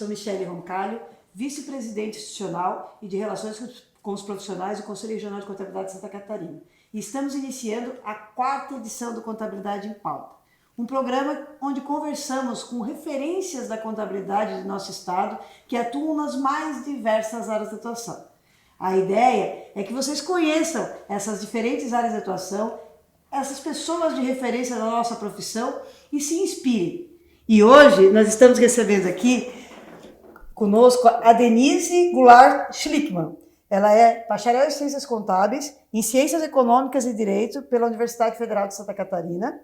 Michele Roncalho, vice-presidente institucional e de relações com os profissionais do Conselho Regional de Contabilidade de Santa Catarina. E estamos iniciando a 4ª edição do Contabilidade em Pauta, um programa onde conversamos com referências da contabilidade do nosso estado que atuam nas mais diversas áreas de atuação. A ideia é que vocês conheçam essas diferentes áreas de atuação, essas pessoas de referência da nossa profissão e se inspirem. E hoje nós estamos recebendo aqui conosco a Denise Goulart Schlickmann. Ela é bacharel em Ciências Contábeis, em Ciências Econômicas e Direito pela Universidade Federal de Santa Catarina,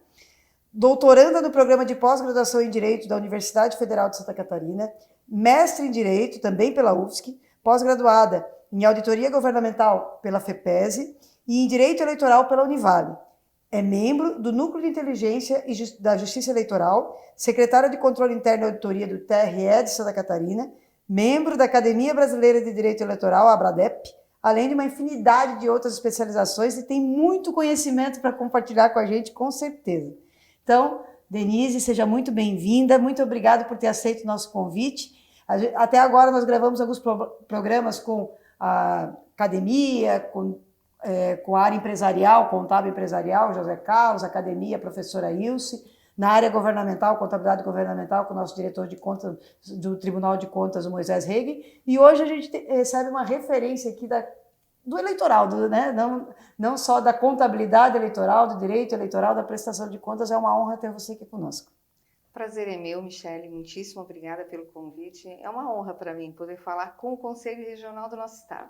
doutoranda no programa de pós-graduação em Direito da Universidade Federal de Santa Catarina, mestre em Direito também pela UFSC, pós-graduada em Auditoria Governamental pela FEPESE e em Direito Eleitoral pela Univale. É membro do Núcleo de Inteligência da Justiça Eleitoral, secretária de Controle Interno e Auditoria do TRE de Santa Catarina, membro da Academia Brasileira de Direito Eleitoral, ABRADEP, além de uma infinidade de outras especializações, e tem muito conhecimento para compartilhar com a gente, com certeza. Então, Denise, seja muito bem-vinda, muito obrigada por ter aceito o nosso convite. Até agora nós gravamos alguns programas com a academia, com a área empresarial, contábil empresarial, José Carlos, academia, professora Ilse, na área governamental, contabilidade governamental, com o nosso diretor de contas do Tribunal de Contas, o Moisés Reg, e hoje a gente recebe uma referência aqui do eleitoral, né? Não só da contabilidade eleitoral, do direito eleitoral, da prestação de contas. É uma honra ter você aqui conosco. Prazer é meu, Michele, muitíssimo obrigada pelo convite. É uma honra para mim poder falar com o Conselho Regional do nosso estado.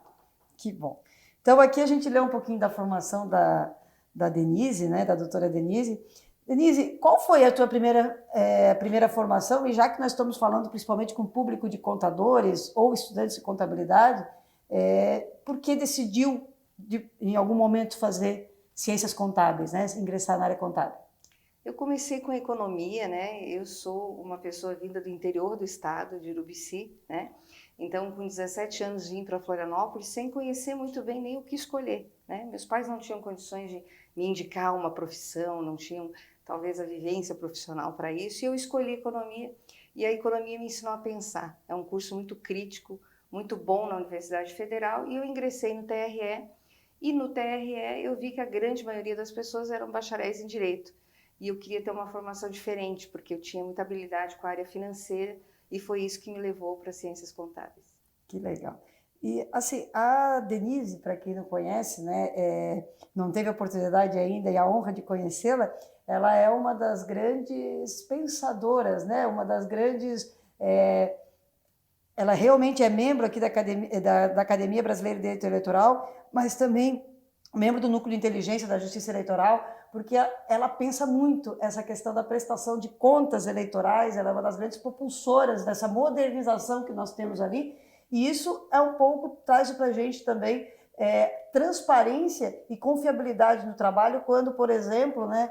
Que bom. Então, aqui a gente lê um pouquinho da formação da Denise, né, da doutora Denise. Denise, qual foi a tua primeira formação? E já que nós estamos falando principalmente com o público de contadores ou estudantes de contabilidade, por que decidiu, em algum momento, fazer ciências contábeis, né, ingressar na área contábil? Eu comecei com economia, né? Eu sou uma pessoa vinda do interior do estado, de Urubici, né? Então, com 17 anos, vim para Florianópolis sem conhecer muito bem nem o que escolher, né? Meus pais não tinham condições de me indicar uma profissão, não tinham, talvez, a vivência profissional para isso, e eu escolhi economia, e a economia me ensinou a pensar. É um curso muito crítico, muito bom na Universidade Federal, e eu ingressei no TRE, e no TRE eu vi que a grande maioria das pessoas eram bacharéis em Direito, e eu queria ter uma formação diferente, porque eu tinha muita habilidade com a área financeira, e foi isso que me levou para Ciências Contábeis. Que legal. E, assim, a Denise, para quem não conhece, né, não teve a oportunidade ainda e a honra de conhecê-la, ela é uma das grandes pensadoras, né, uma das grandes... ela realmente é membro aqui da Academia Brasileira de Direito Eleitoral, mas também membro do Núcleo de Inteligência da Justiça Eleitoral, porque ela pensa muito essa questão da prestação de contas eleitorais. Ela é uma das grandes propulsoras dessa modernização que nós temos ali, e isso traz para a gente também transparência e confiabilidade no trabalho, quando, por exemplo, né,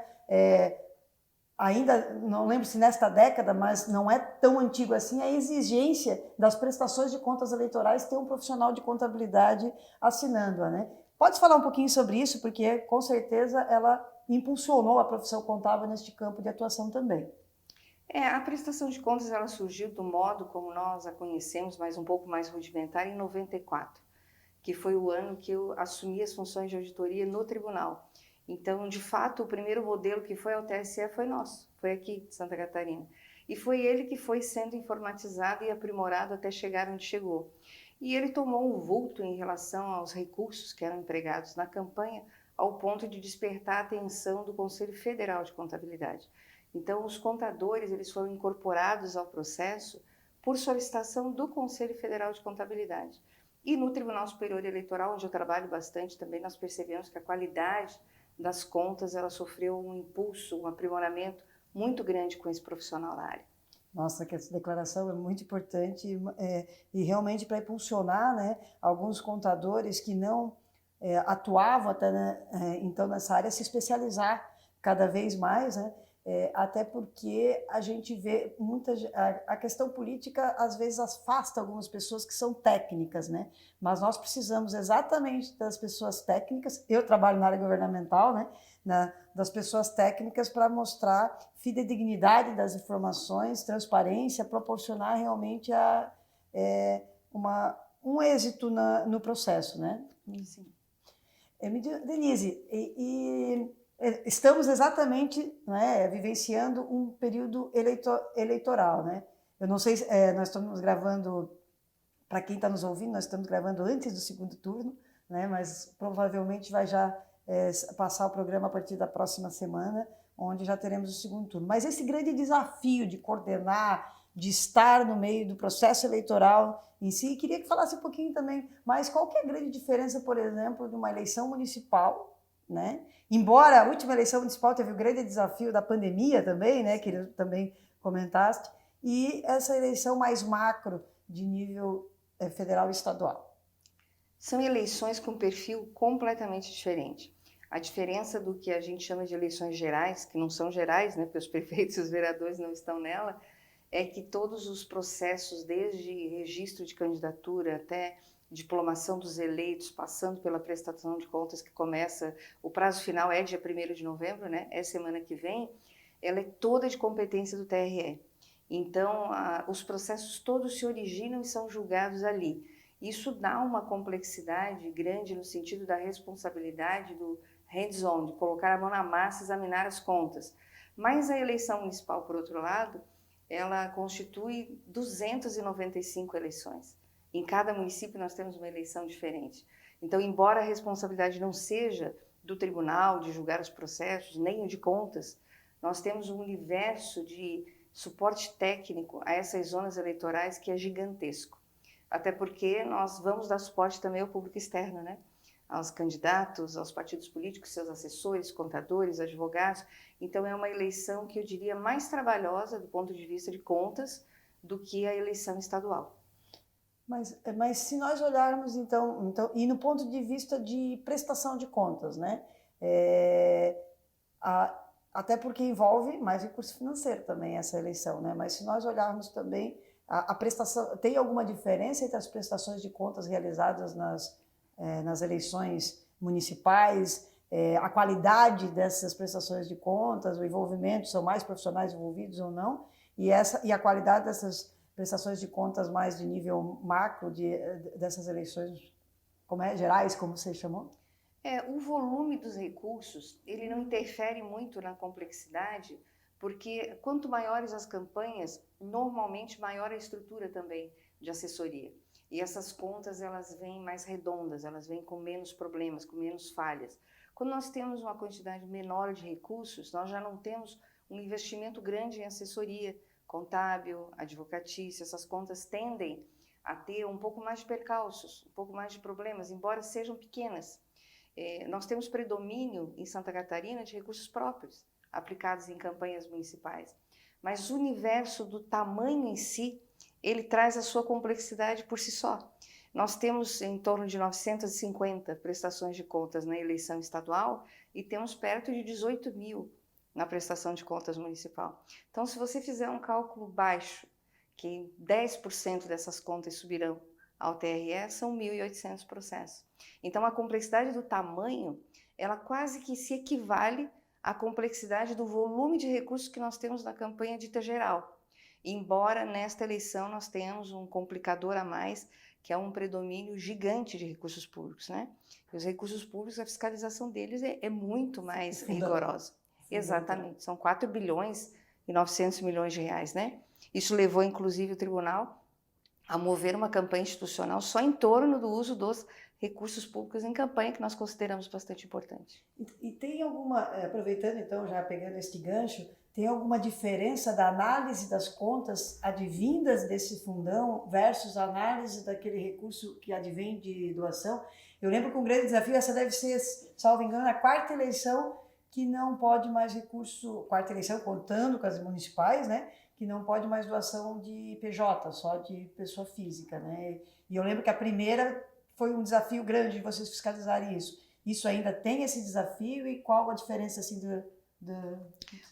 ainda, não lembro se nesta década, mas não é tão antigo assim, a exigência das prestações de contas eleitorais ter um profissional de contabilidade assinando-a, né? Pode falar um pouquinho sobre isso, porque com certeza ela impulsionou a profissão contábil neste campo de atuação também. A prestação de contas ela surgiu do modo como nós a conhecemos, mas um pouco mais rudimentar, em 94, que foi o ano que eu assumi as funções de auditoria no tribunal. Então, de fato, o primeiro modelo que foi ao TSE foi nosso, foi aqui de Santa Catarina. E foi ele que foi sendo informatizado e aprimorado até chegar onde chegou. E ele tomou um vulto em relação aos recursos que eram empregados na campanha, ao ponto de despertar a atenção do Conselho Federal de Contabilidade. Então, os contadores eles foram incorporados ao processo por solicitação do Conselho Federal de Contabilidade. E no Tribunal Superior Eleitoral, onde eu trabalho bastante, também nós percebemos que a qualidade das contas ela sofreu um impulso, um aprimoramento muito grande com esse profissional na área. Nossa, que essa declaração é muito importante e realmente para impulsionar, né, alguns contadores que não atuavam até, né, então nessa área, se especializar cada vez mais, né? até porque a gente vê a questão política às vezes afasta algumas pessoas que são técnicas, né? Mas nós precisamos exatamente das pessoas técnicas. Eu trabalho na área governamental, né? Das pessoas técnicas para mostrar fidedignidade das informações, transparência, proporcionar realmente um êxito no processo, né? Sim. Denise, estamos exatamente, né, vivenciando um período eleitoral, né? Eu não sei, nós estamos gravando, para quem está nos ouvindo, nós estamos gravando antes do segundo turno, né? Mas provavelmente vai já passar o programa a partir da próxima semana, onde já teremos o segundo turno. Mas esse grande desafio de coordenar, de estar no meio do processo eleitoral em si, queria que falasse um pouquinho também, mas qual que é a grande diferença, por exemplo, de uma eleição municipal, né? Embora a última eleição municipal teve o grande desafio da pandemia também, né, que também comentaste, e essa eleição mais macro de nível federal e estadual. São eleições com perfil completamente diferente. A diferença do que a gente chama de eleições gerais, que não são gerais, né, porque os prefeitos e os vereadores não estão nela, é que todos os processos, desde registro de candidatura até diplomação dos eleitos, passando pela prestação de contas que começa, o prazo final é dia 1º de novembro, né, é semana que vem, ela é toda de competência do TRE. Então, os processos todos se originam e são julgados ali. Isso dá uma complexidade grande no sentido da responsabilidade do hands-on, de colocar a mão na massa e examinar as contas. Mas a eleição municipal, por outro lado, ela constitui 295 eleições. Em cada município nós temos uma eleição diferente. Então, embora a responsabilidade não seja do tribunal de julgar os processos, nem o de contas, nós temos um universo de suporte técnico a essas zonas eleitorais que é gigantesco. Até porque nós vamos dar suporte também ao público externo, né? Aos candidatos, aos partidos políticos, seus assessores, contadores, advogados. Então, é uma eleição que eu diria mais trabalhosa do ponto de vista de contas do que a eleição estadual. Mas se nós olharmos, então, e no ponto de vista de prestação de contas, né? Até porque envolve mais recurso financeiro também essa eleição, né? Mas se nós olharmos também a prestação, tem alguma diferença entre as prestações de contas realizadas nas eleições municipais, a qualidade dessas prestações de contas, o envolvimento, são mais profissionais envolvidos ou não, e a qualidade dessas prestações de contas mais de nível macro dessas eleições gerais, como você chamou? O volume dos recursos, ele não interfere muito na complexidade, porque quanto maiores as campanhas, normalmente maior a estrutura também de assessoria. E essas contas, elas vêm mais redondas, elas vêm com menos problemas, com menos falhas. Quando nós temos uma quantidade menor de recursos, nós já não temos um investimento grande em assessoria contábil, advocatícia, essas contas tendem a ter um pouco mais de percalços, um pouco mais de problemas, embora sejam pequenas. Nós temos predomínio em Santa Catarina de recursos próprios, aplicados em campanhas municipais. Mas o universo do tamanho em si, ele traz a sua complexidade por si só. Nós temos em torno de 950 prestações de contas na eleição estadual e temos perto de 18 mil na prestação de contas municipal. Então, se você fizer um cálculo baixo, que 10% dessas contas subirão ao TRE, são 1.800 processos. Então, a complexidade do tamanho, ela quase que se equivale à complexidade do volume de recursos que nós temos na campanha dita geral. Embora nesta eleição nós tenhamos um complicador a mais, que é um predomínio gigante de recursos públicos, né? E os recursos públicos, a fiscalização deles é muito mais rigorosa. Exatamente, são 4 bilhões e 900 milhões de reais, né? Isso levou, inclusive, o tribunal a mover uma campanha institucional só em torno do uso dos recursos públicos em campanha, que nós consideramos bastante importante. E tem alguma, aproveitando então, já pegando este gancho, tem alguma diferença da análise das contas advindas desse fundão versus a análise daquele recurso que advém de doação? Eu lembro que um grande desafio, essa deve ser, salvo engano, a quarta eleição que não pode mais recurso, quarta eleição contando com as municipais, né? Que não pode mais doação de PJ, só de pessoa física, né? E eu lembro que a primeira foi um desafio grande de vocês fiscalizarem isso. Isso ainda tem esse desafio e qual a diferença assim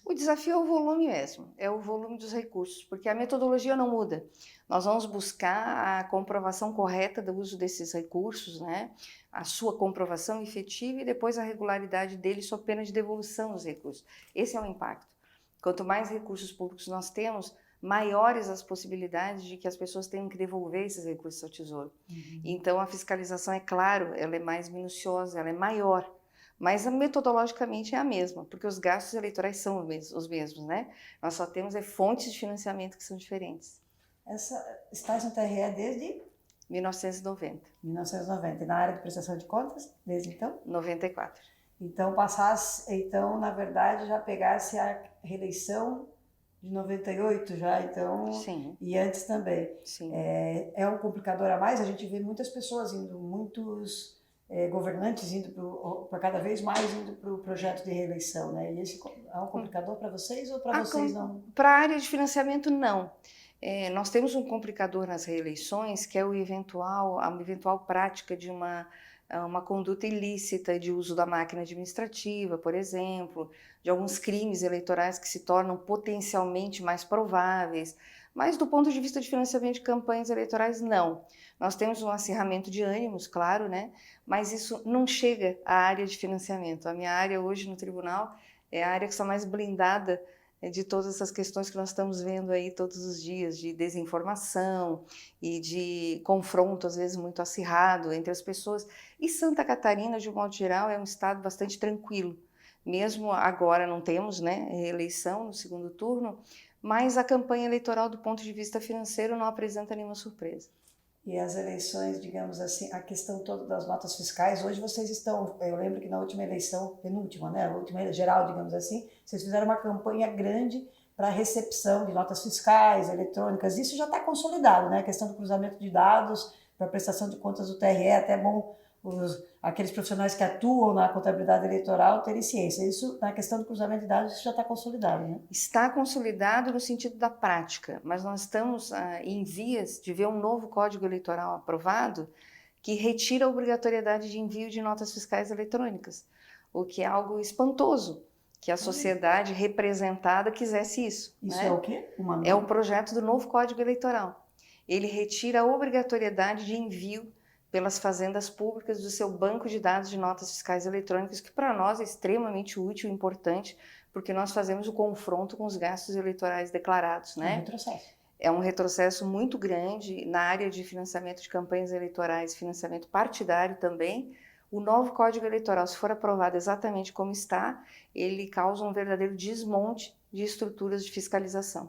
O desafio é o volume mesmo, é o volume dos recursos, porque a metodologia não muda. Nós vamos buscar a comprovação correta do uso desses recursos, né? A sua comprovação efetiva e depois a regularidade dele sob pena de devolução dos recursos. Esse é o impacto. Quanto mais recursos públicos nós temos, maiores as possibilidades de que as pessoas tenham que devolver esses recursos ao Tesouro. Então a fiscalização, é claro, ela é mais minuciosa, ela é maior. Mas metodologicamente é a mesma, porque os gastos eleitorais são os mesmos, né? Nós só temos fontes de financiamento que são diferentes. Estás no TRE desde? 1990. 1990. E na área de prestação de contas, desde então? 94. Então, na verdade, já pegasse a reeleição de 98 já, então... Sim. E antes também. Sim. É um complicador a mais, a gente vê muitas pessoas governantes indo para cada vez mais indo para o projeto de reeleição, né? E esse é um complicador para vocês ou para vocês não? Para a área de financiamento, não. Nós temos um complicador nas reeleições, que é a eventual prática de uma conduta ilícita de uso da máquina administrativa, por exemplo, de alguns crimes eleitorais que se tornam potencialmente mais prováveis. Mas do ponto de vista de financiamento de campanhas eleitorais, não. Nós temos um acirramento de ânimos, claro, né? Mas isso não chega à área de financiamento. A minha área hoje no tribunal é a área que está mais blindada de todas essas questões que nós estamos vendo aí todos os dias, de desinformação e de confronto, às vezes, muito acirrado entre as pessoas. E Santa Catarina, de um modo geral, é um estado bastante tranquilo. Mesmo agora não temos, né, reeleição no segundo turno, mas a campanha eleitoral, do ponto de vista financeiro, não apresenta nenhuma surpresa. E as eleições, digamos assim, a questão toda das notas fiscais, hoje vocês estão, eu lembro que na última eleição, penúltima, né, a última geral, digamos assim, vocês fizeram uma campanha grande para recepção de notas fiscais, eletrônicas, isso já está consolidado, né, a questão do cruzamento de dados para prestação de contas do TRE, é até bom aqueles profissionais que atuam na contabilidade eleitoral terem ciência. Isso, na questão do cruzamento de dados, isso já está consolidado, né? Está consolidado no sentido da prática, mas nós estamos em vias de ver um novo Código Eleitoral aprovado que retira a obrigatoriedade de envio de notas fiscais eletrônicas, o que é algo espantoso, que a sociedade representada quisesse isso. Isso, né? É o quê? É o projeto do novo Código Eleitoral. Ele retira a obrigatoriedade de envio pelas fazendas públicas do seu banco de dados de notas fiscais eletrônicas, que para nós é extremamente útil e importante, porque nós fazemos o confronto com os gastos eleitorais declarados, né? É um retrocesso. É um retrocesso muito grande na área de financiamento de campanhas eleitorais, financiamento partidário também. O novo Código Eleitoral, se for aprovado exatamente como está, ele causa um verdadeiro desmonte de estruturas de fiscalização.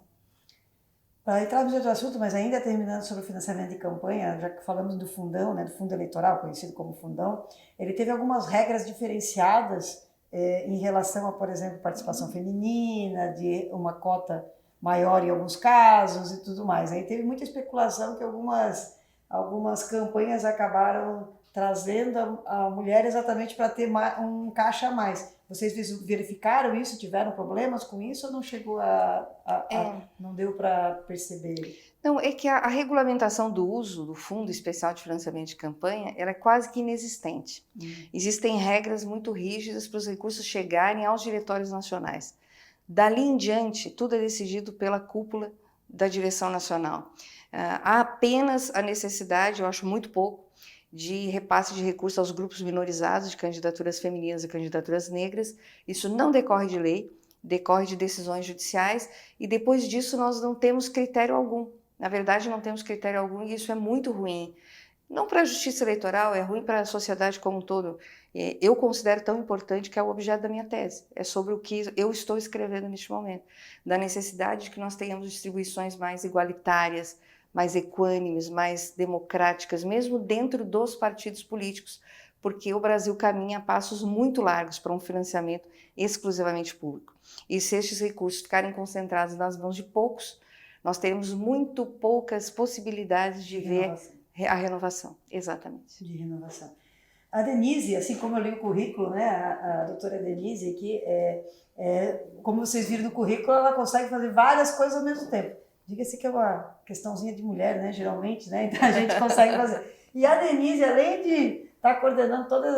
Para entrarmos em outro assunto, mas ainda terminando sobre o financiamento de campanha, já que falamos do fundão, né, do fundo eleitoral, conhecido como fundão, ele teve algumas regras diferenciadas em relação a, por exemplo, participação feminina, de uma cota maior em alguns casos e tudo mais. Aí teve muita especulação que algumas campanhas acabaram trazendo a mulher exatamente para ter um caixa a mais. Vocês verificaram isso? Tiveram problemas com isso ou não chegou não deu para perceber? Não, é que a regulamentação do uso do Fundo Especial de Financiamento de Campanha, ela é quase que inexistente. Existem regras muito rígidas para os recursos chegarem aos diretórios nacionais. Dali em diante, tudo é decidido pela cúpula da direção nacional. Há apenas a necessidade, eu acho muito pouco, de repasse de recursos aos grupos minorizados de candidaturas femininas e candidaturas negras. Isso não decorre de lei, decorre de decisões judiciais, e depois disso nós não temos critério algum. Na verdade, não temos critério algum e isso é muito ruim. Não para a justiça eleitoral, é ruim para a sociedade como um todo. Eu considero tão importante que é o objeto da minha tese. É sobre o que eu estou escrevendo neste momento. Da necessidade de que nós tenhamos distribuições mais igualitárias, mais equânimes, mais democráticas, mesmo dentro dos partidos políticos, porque o Brasil caminha a passos muito largos para um financiamento exclusivamente público. E se estes recursos ficarem concentrados nas mãos de poucos, nós teremos muito poucas possibilidades de ver a renovação. Exatamente. De renovação. A Denise, assim como eu li o currículo, né, a doutora Denise aqui, como vocês viram no currículo, ela consegue fazer várias coisas ao mesmo tempo. Diga-se que é uma questãozinha de mulher, né, geralmente, né, então a gente consegue fazer. E a Denise, além de estar coordenando toda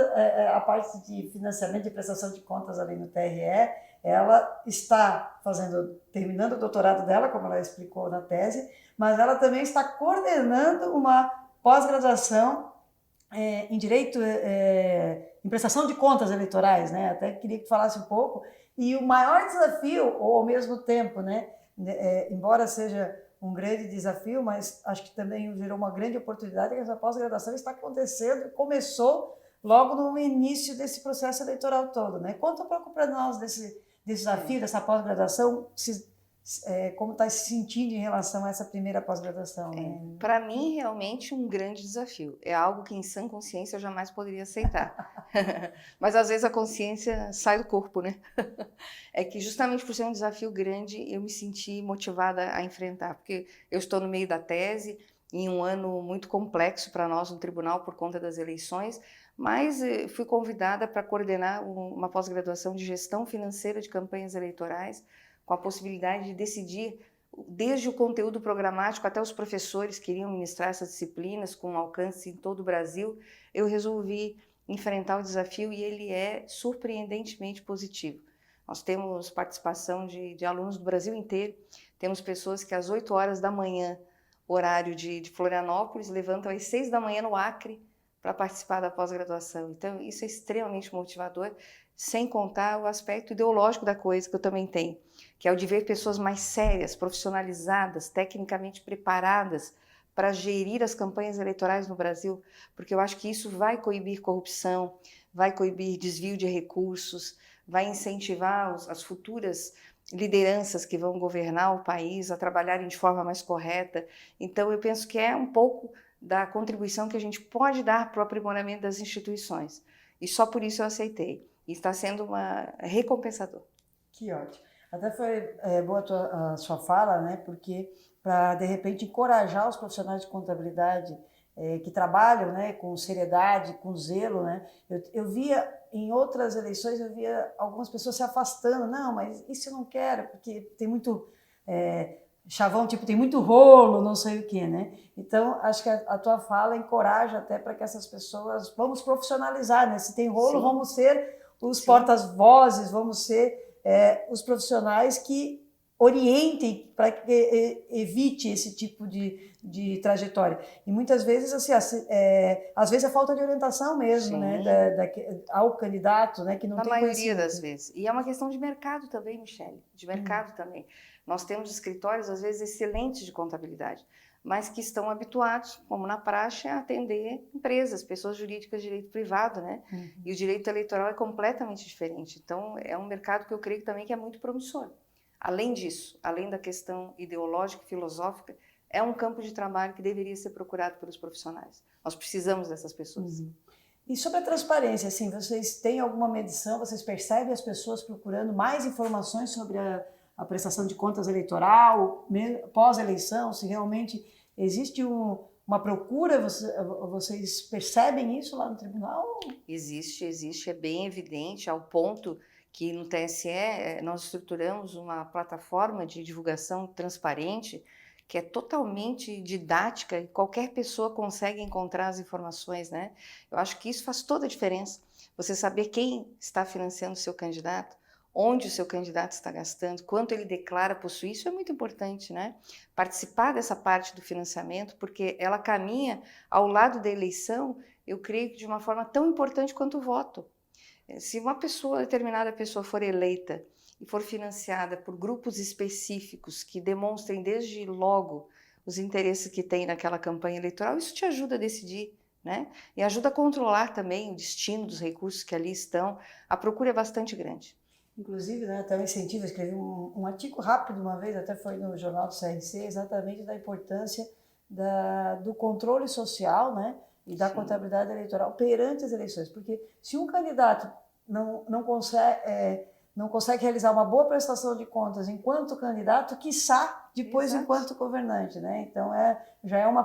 a parte de financiamento e prestação de contas ali no TRE, ela está terminando o doutorado dela, como ela explicou na tese, mas ela também está coordenando uma pós-graduação em direito, em prestação de contas eleitorais, né? Até queria que falasse um pouco. E o maior desafio, ou ao mesmo tempo, né? Embora seja um grande desafio, mas acho que também virou uma grande oportunidade, que essa pós-graduação está acontecendo, começou logo no início desse processo eleitoral todo, né? Conta um pouco para nós desse desafio, dessa pós-graduação, como está se sentindo em relação a essa primeira pós-graduação, né? Para mim, realmente, um grande desafio. É algo que, em sã consciência, eu jamais poderia aceitar. Mas, às vezes, a consciência sai do corpo, né? É que, justamente por ser um desafio grande, eu me senti motivada a enfrentar. Porque eu estou no meio da tese, em um ano muito complexo para nós no tribunal por conta das eleições, mas fui convidada para coordenar uma pós-graduação de gestão financeira de campanhas eleitorais, com a possibilidade de decidir desde o conteúdo programático até os professores que iriam ministrar essas disciplinas com alcance em todo o Brasil. Eu resolvi enfrentar o desafio e ele é surpreendentemente positivo. Nós temos participação de alunos do Brasil inteiro, temos pessoas que às 8 horas da manhã, horário de Florianópolis, levantam às 6 da manhã no Acre para participar da pós-graduação. Então, isso é extremamente motivador, sem contar o aspecto ideológico da coisa que eu também tenho, que é o de ver pessoas mais sérias, profissionalizadas, tecnicamente preparadas para gerir as campanhas eleitorais no Brasil, porque eu acho que isso vai coibir corrupção, vai coibir desvio de recursos, vai incentivar as futuras lideranças que vão governar o país a trabalharem de forma mais correta. Então, eu penso que é um pouco da contribuição que a gente pode dar para o aprimoramento das instituições. E só por isso eu aceitei. E está sendo recompensador. Que ótimo. Até foi boa a sua fala, né? Porque para, de repente, encorajar os profissionais de contabilidade que trabalham, né, com seriedade, com zelo, né? Eu via, em outras eleições, eu via algumas pessoas se afastando. Não, mas isso eu não quero, porque tem muito chavão, tipo, tem muito rolo, não sei o quê, né? Então, acho que a tua fala encoraja até para que essas pessoas, vamos profissionalizar, né? Se tem rolo, Sim. vamos ser os portas-vozes, vamos ser os profissionais que orientem para que evite esse tipo de trajetória. E muitas vezes, assim, às vezes é falta de orientação mesmo, né, ao candidato, né, que não tem conhecimento. Na maioria das vezes. E é uma questão de mercado também, Michele, de mercado também. Nós temos escritórios, às vezes, excelentes de contabilidade, mas que estão habituados, como na praxe, a atender empresas, pessoas jurídicas de direito privado, né? E o direito eleitoral é completamente diferente. Então, é um mercado que eu creio também que é muito promissor. Além disso, além da questão ideológica e filosófica, é um campo de trabalho que deveria ser procurado pelos profissionais. Nós precisamos dessas pessoas. E sobre a transparência, assim, vocês têm alguma medição, vocês percebem as pessoas procurando mais informações sobre a prestação de contas eleitoral, pós-eleição, se realmente existe uma procura, vocês percebem isso lá no tribunal? Existe, é bem evidente, ao ponto que no TSE nós estruturamos uma plataforma de divulgação transparente que é totalmente didática e qualquer pessoa consegue encontrar as informações, né? Eu acho que isso faz toda a diferença. Você saber quem está financiando o seu candidato, onde o seu candidato está gastando, quanto ele declara possuir, isso é muito importante, né? Participar dessa parte do financiamento, porque ela caminha ao lado da eleição, eu creio que de uma forma tão importante quanto o voto. Se uma determinada pessoa for eleita e for financiada por grupos específicos que demonstrem desde logo os interesses que tem naquela campanha eleitoral, isso te ajuda a decidir, né? E ajuda a controlar também o destino dos recursos que ali estão. A procura é bastante grande. Inclusive, né, até um incentivo, eu escrevi um artigo rápido uma vez, até foi no jornal do CRC, exatamente da importância do controle social, né, e da contabilidade eleitoral perante as eleições. Porque se um candidato não consegue realizar uma boa prestação de contas enquanto candidato, quiçá depois enquanto governante, né? Então já é um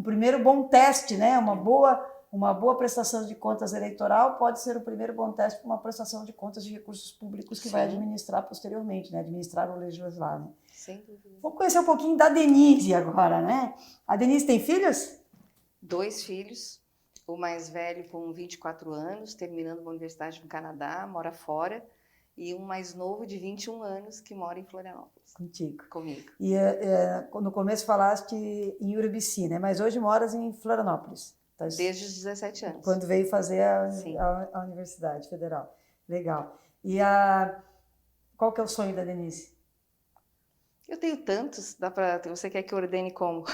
primeiro bom teste, né? Uma boa prestação de contas eleitoral pode ser o primeiro bom teste para uma prestação de contas de recursos públicos que vai administrar posteriormente, né? Administrar ou legislar, né? Sem dúvida. Vamos conhecer um pouquinho da Denise agora, né? A Denise tem filhos? 2 filhos. O mais velho com 24 anos, terminando uma universidade no Canadá, mora fora. e um mais novo de 21 anos que mora em Florianópolis. Contigo. Comigo. E no começo falaste em Urubici, né? Mas hoje moras em Florianópolis. Tá? Desde os 17 anos. Quando veio fazer a Universidade Federal. Legal. E qual que é o sonho da Denise? Eu tenho tantos, você quer que eu ordene como?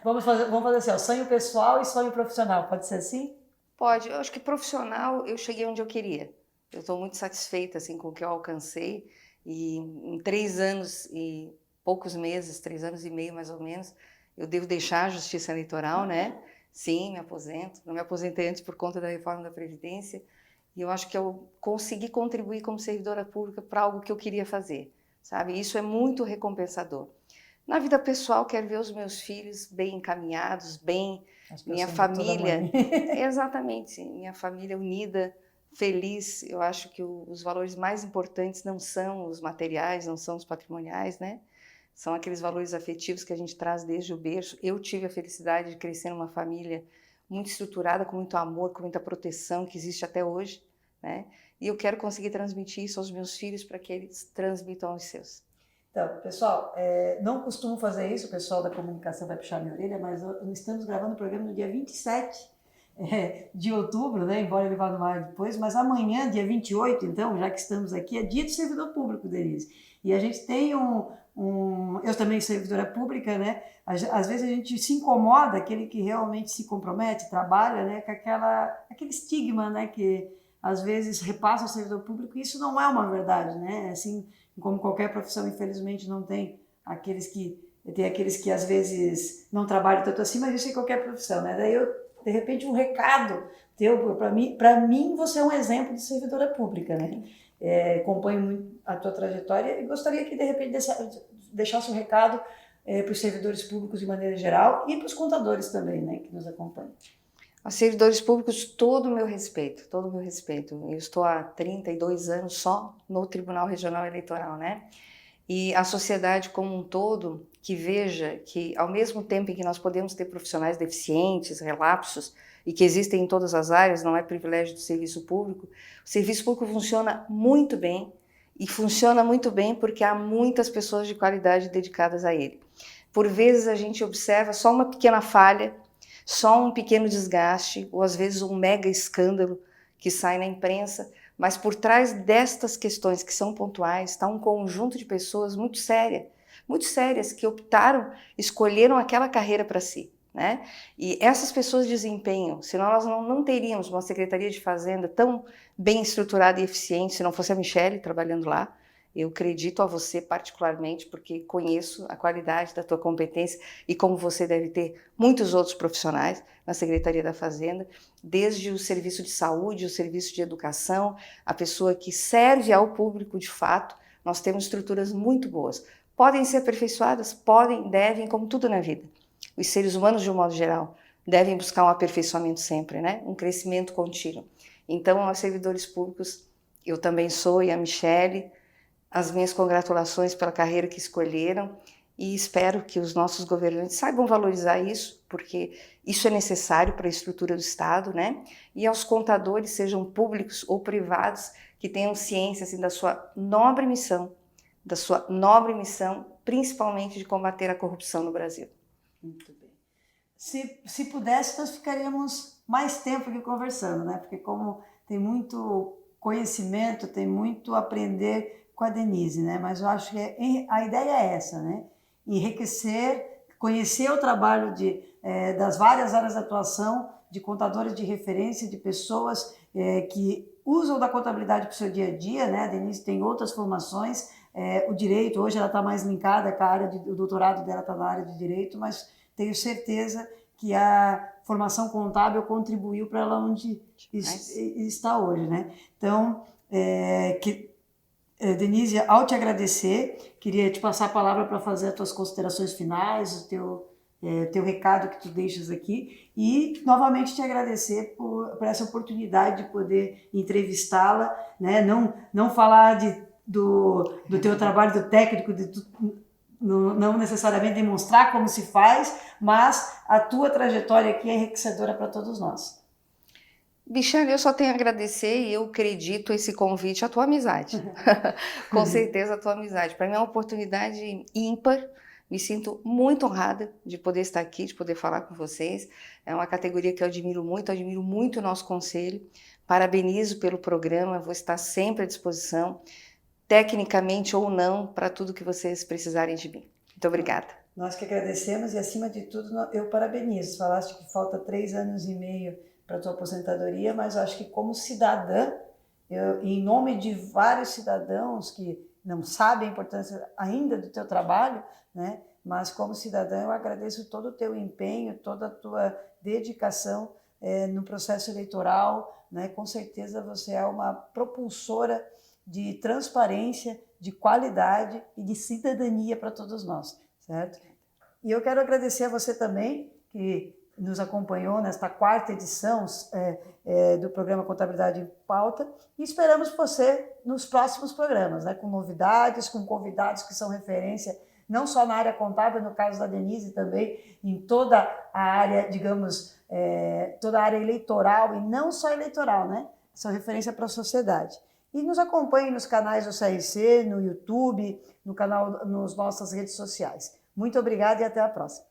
Vamos fazer assim, ó, sonho pessoal e sonho profissional, pode ser assim? Pode, eu acho que profissional eu cheguei onde eu queria. Eu estou muito satisfeita assim, com o que eu alcancei e em 3 anos e poucos meses, 3 anos e meio mais ou menos, eu devo deixar a Justiça Eleitoral, né? Sim, me aposento. Não me aposentei antes por conta da reforma da Previdência e eu acho que eu consegui contribuir como servidora pública para algo que eu queria fazer, sabe? Isso é muito recompensador. Na vida pessoal, quero ver os meus filhos bem encaminhados, minha família, exatamente, minha família unida, feliz. Eu acho que os valores mais importantes não são os materiais, não são os patrimoniais, né? São aqueles valores afetivos que a gente traz desde o berço. Eu tive a felicidade de crescer numa família muito estruturada, com muito amor, com muita proteção, que existe até hoje, né? E eu quero conseguir transmitir isso aos meus filhos para que eles transmitam aos seus. Então, pessoal, não costumo fazer isso, o pessoal da comunicação vai puxar minha orelha, mas estamos gravando o programa no dia 27 de outubro, né? Embora ele vá no ar depois, mas amanhã, dia 28, então, já que estamos aqui, é dia do servidor público, Denise. E a gente tem eu também sou servidora pública, né? Às vezes a gente se incomoda, aquele que realmente se compromete, trabalha, né? Com aquele estigma, né? Que às vezes repassa ao servidor público, e isso não é uma verdade, né? Assim, como qualquer profissão, infelizmente, não tem aqueles que às vezes não trabalham tanto assim, mas isso é qualquer profissão, né? Daí de repente, um recado teu, para mim, você é um exemplo de servidora pública, né? Acompanho muito a tua trajetória e gostaria que, de repente, deixasse um recado para os servidores públicos de maneira geral e para os contadores também, né, que nos acompanham. Aos servidores públicos, todo o meu respeito, todo o meu respeito. Eu estou há 32 anos só no Tribunal Regional Eleitoral, né? E a sociedade como um todo, que veja que ao mesmo tempo em que nós podemos ter profissionais deficientes, relapsos, e que existem em todas as áreas, não é privilégio do serviço público, o serviço público funciona muito bem, e funciona muito bem porque há muitas pessoas de qualidade dedicadas a ele. Por vezes a gente observa só uma pequena falha, só um pequeno desgaste, ou às vezes um mega escândalo que sai na imprensa, mas por trás destas questões que são pontuais está um conjunto de pessoas muito sérias, que escolheram aquela carreira para si, né? E essas pessoas desempenham, senão nós não teríamos uma Secretaria de Fazenda tão bem estruturada e eficiente, se não fosse a Michele trabalhando lá. Eu acredito a você particularmente, porque conheço a qualidade da tua competência e como você deve ter muitos outros profissionais na Secretaria da Fazenda, desde o serviço de saúde, o serviço de educação, a pessoa que serve ao público de fato. Nós temos estruturas muito boas. Podem ser aperfeiçoadas? Podem, devem, como tudo na vida. Os seres humanos, de um modo geral, devem buscar um aperfeiçoamento sempre, né? Um crescimento contínuo. Então, aos servidores públicos, eu também sou, e a Michele, as minhas congratulações pela carreira que escolheram e espero que os nossos governantes saibam valorizar isso, porque isso é necessário para a estrutura do Estado, né? E aos contadores, sejam públicos ou privados, que tenham ciência assim, da sua nobre missão, principalmente de combater a corrupção no Brasil. Muito bem. Se pudesse, nós ficaríamos mais tempo aqui conversando, né? Porque como tem muito conhecimento, tem muito a aprender com a Denise, né? Mas eu acho que a ideia é essa, né? Enriquecer, conhecer o trabalho das várias áreas de atuação, de contadores de referência, de pessoas que usam da contabilidade para o seu dia a dia, né? A Denise tem outras formações, o direito, hoje ela está mais linkada com a área, o doutorado dela está na área de direito, mas tenho certeza que a formação contábil contribuiu para ela onde está hoje, né? Então, Denise, ao te agradecer, queria te passar a palavra para fazer as tuas considerações finais, o teu recado que tu deixas aqui e novamente te agradecer por essa oportunidade de poder entrevistá-la, né? Não falar do teu trabalho do técnico, não necessariamente demonstrar como se faz, mas a tua trajetória aqui é enriquecedora para todos nós. Michele, eu só tenho a agradecer e eu acredito esse convite à tua amizade. Com certeza a tua amizade. Para mim é uma oportunidade ímpar. Me sinto muito honrada de poder estar aqui, de poder falar com vocês. É uma categoria que eu admiro muito o nosso conselho. Parabenizo pelo programa, vou estar sempre à disposição, tecnicamente ou não, para tudo que vocês precisarem de mim. Muito obrigada. Nós que agradecemos e, acima de tudo, eu parabenizo. Falaste que falta 3 anos e meio para a tua aposentadoria, mas eu acho que como cidadã, em nome de vários cidadãos que não sabem a importância ainda do teu trabalho, né? Mas como cidadã eu agradeço todo o teu empenho, toda a tua dedicação no processo eleitoral, né? Com certeza você é uma propulsora de transparência, de qualidade e de cidadania para todos nós, certo? E eu quero agradecer a você também, que nos acompanhou nesta 4ª edição do programa Contabilidade em Pauta, e esperamos você nos próximos programas, né, com novidades, com convidados que são referência, não só na área contábil, no caso da Denise também, em toda a área, digamos, toda a área eleitoral, e não só eleitoral, né, são referência para a sociedade. E nos acompanhe nos canais do CRC, no YouTube, no canal, nas nossas redes sociais. Muito obrigada e até a próxima.